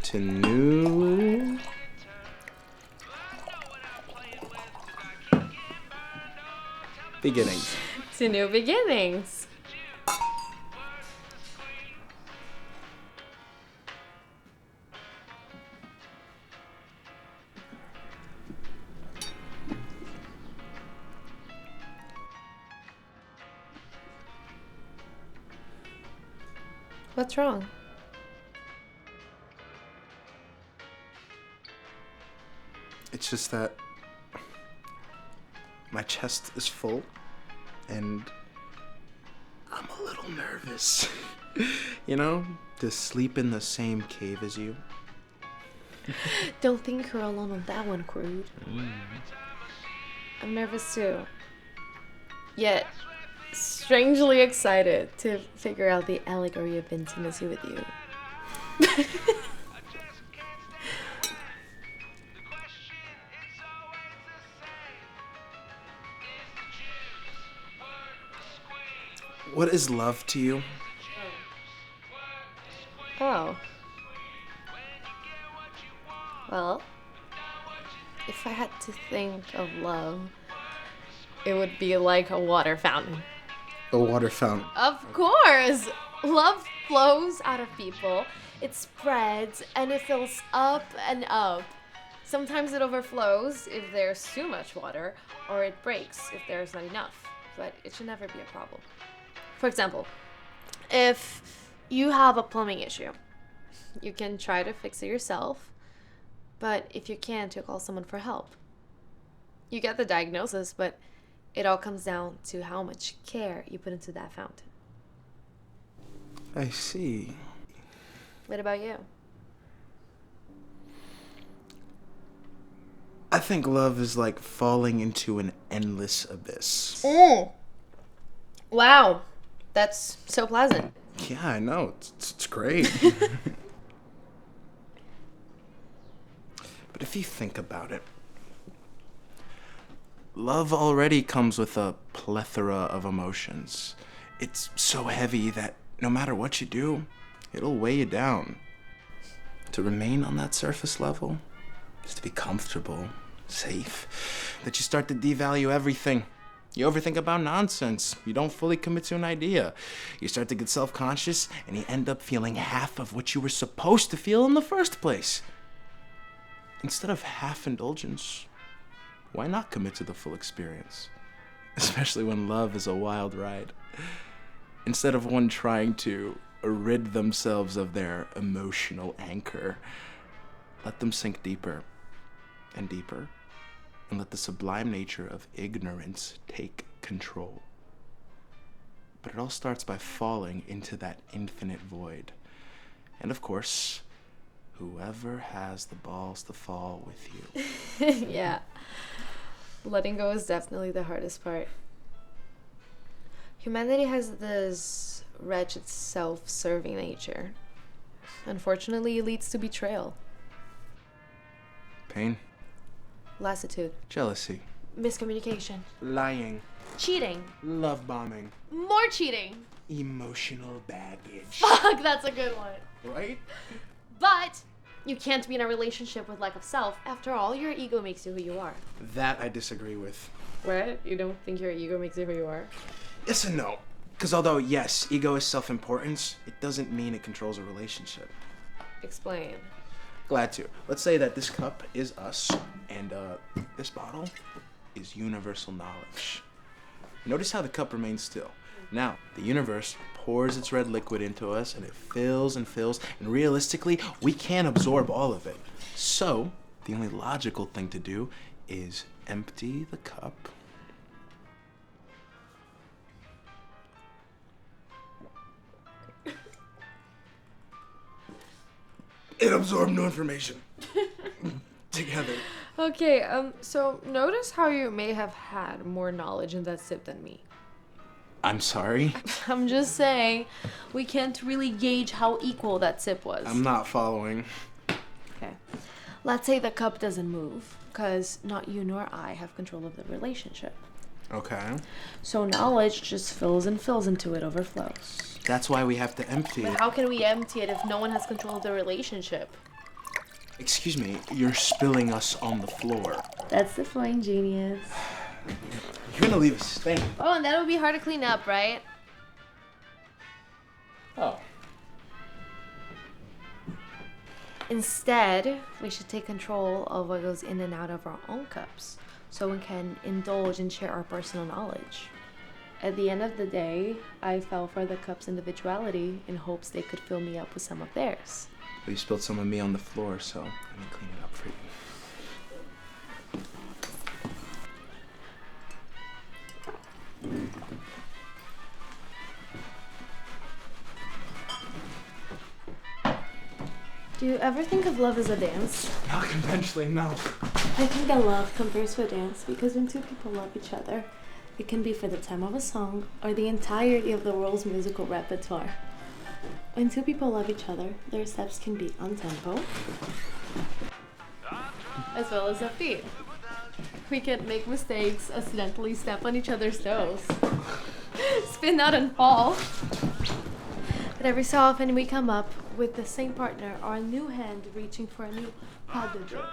to new... beginnings. To new beginnings. What's wrong? It's just that my chest is full and I'm a little nervous. You know, to sleep in the same cave as you. Don't think you're alone on that one, Crude. I'm nervous too. Yet, strangely excited to figure out the allegory of intimacy with you. What is love to you? Oh. Well, if I had to think of love, it would be like a water fountain. A water fountain. Of course! Love flows out of people. It spreads and it fills up and up. Sometimes it overflows if there's too much water, or it breaks if there's not enough. But it should never be a problem. For example, if you have a plumbing issue, you can try to fix it yourself, but if you can't, you'll call someone for help. You get the diagnosis, but it all comes down to how much care you put into that fountain. I see. What about you? I think love is like falling into an endless abyss. Wow, that's so pleasant. Yeah, I know. It's great. But if you think about it, love already comes with a plethora of emotions. It's so heavy that no matter what you do, it'll weigh you down. To remain on that surface level is to be comfortable, safe, that you start to devalue everything. You overthink about nonsense. You don't fully commit to an idea. You start to get self-conscious, and you end up feeling half of what you were supposed to feel in the first place. Instead of half indulgence, why not commit to the full experience? Especially when love is a wild ride. Instead of one trying to rid themselves of their emotional anchor, let them sink deeper and deeper, and let the sublime nature of ignorance take control. But it all starts by falling into that infinite void. And of course, whoever has the balls to fall with you. Yeah. Letting go is definitely the hardest part. Humanity has this wretched self-serving nature. Unfortunately, it leads to betrayal. Pain, Lassitude. jealousy, Miscommunication. lying, Cheating. love bombing, More cheating. emotional baggage. Fuck, that's a good one. Right? But you can't be in a relationship with lack of self. After all, your ego makes you who you are. That I disagree with. What? You don't think your ego makes you who you are? Yes and no. Because although, yes, ego is self-importance, it doesn't mean it controls a relationship. Explain. Glad to. Let's say that this cup is us, and this bottle is universal knowledge. Notice how the cup remains still. Now, the universe pours its red liquid into us, and it fills and fills, and realistically, we can't absorb all of it. So, the only logical thing to do is empty the cup. It absorbed no information. Together. Okay, so notice how you may have had more knowledge in that sip than me. I'm sorry? I'm just saying, we can't really gauge how equal that sip was. I'm not following. Okay. Let's say the cup doesn't move, because not you nor I have control of the relationship. Okay. So knowledge just fills and fills until it overflows. That's why we have to empty But it. how can we empty it if no one has control of the relationship? Excuse me, you're spilling us on the floor. That's the point, genius. You're gonna leave a stain. Oh, and that'll be hard to clean up, right? Oh. Instead, we should take control of what goes in and out of our own cups so we can indulge and share our personal knowledge. At the end of the day, I fell for the cup's individuality in hopes they could fill me up with some of theirs. Well, you spilled some of me on the floor, so let me clean it up for you. Do you ever think of love as a dance? Not conventionally, no. I think that love compares to a dance because when two people love each other, it can be for the time of a song or the entirety of the world's musical repertoire. When two people love each other, their steps can be on tempo, as well as upbeat. We can make mistakes, accidentally step on each other's toes, spin out and fall. But every so often we come up with the same partner or a new hand reaching for a new pas de deux.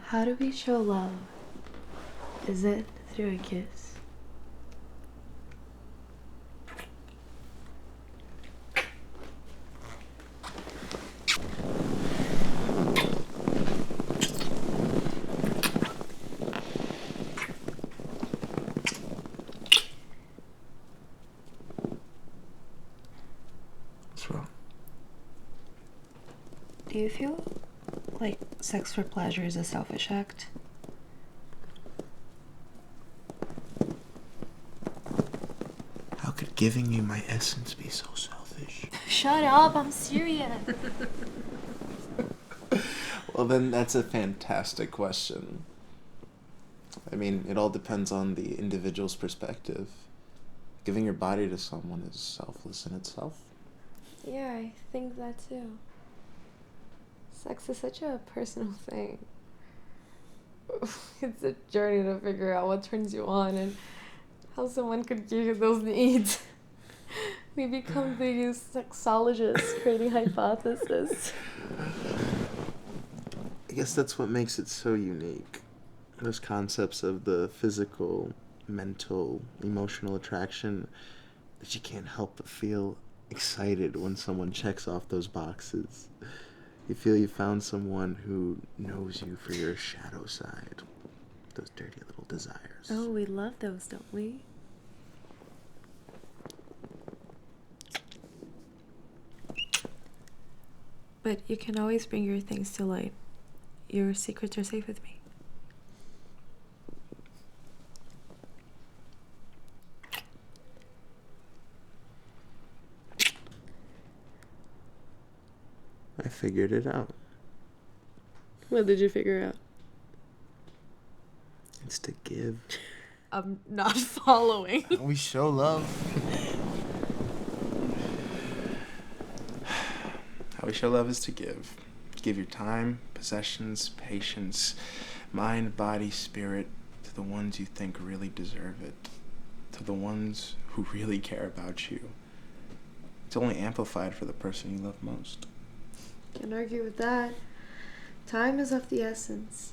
How do we show love? Is it through a kiss? What's wrong? Do you feel like sex for pleasure is a selfish act? How could giving you my essence be so selfish? Shut up, I'm serious. Well, then that's a fantastic question. I mean, it all depends on the individual's perspective. Giving your body to someone is selfless in itself. Yeah, I think that too. Sex is such a personal thing. It's a journey to figure out what turns you on and how someone could give you those needs. We become the sexologists creating hypotheses. I guess that's what makes it so unique. Those concepts of the physical, mental, emotional attraction that you can't help but feel excited when someone checks off those boxes. You feel you found someone who knows you for your shadow side. Those dirty little desires. Oh, we love those, don't we? But you can always bring your things to light. Your secrets are safe with me. I figured it out. What did you figure out? It's to give. I'm not following. We show love. How we show love is to give. Give your time, possessions, patience, mind, body, spirit to the ones you think really deserve it. To the ones who really care about you. It's only amplified for the person you love most. Can't argue with that. Time is of the essence.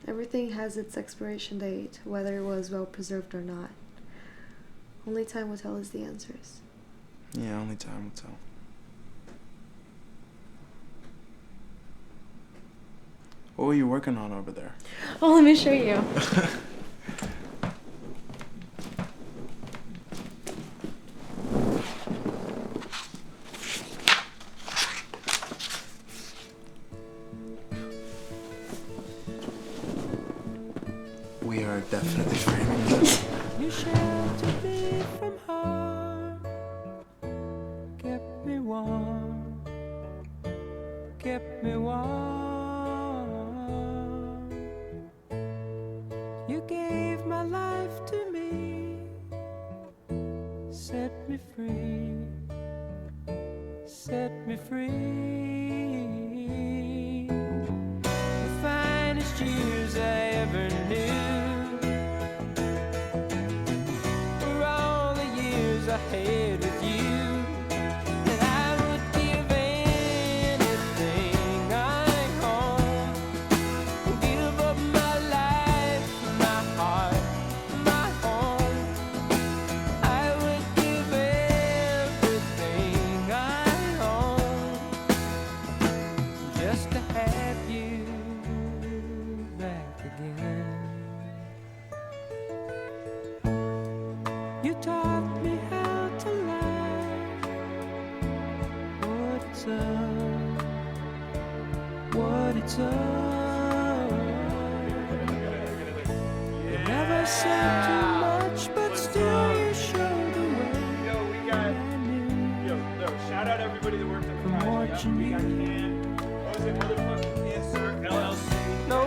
Everything has its expiration date, whether it was well preserved or not. Only time will tell us the answers. Yeah, only time will tell. What were you working on over there? Oh, let me show you. We are definitely framing this. You sheltered me from harm, kept me warm, kept me warm. You gave my life to me, set me free, set me free. The finest years I ever knew. I had with you, and I would give anything I own, give up my life, my heart, my home. I would give everything I own just to have you back again. You taught me to laugh, what it's up. You never said too much, but still you showed the way. I knew. Shout out everybody that worked on the From project. watching We got you. Can. What was it? Motherfucking Insert LLC. No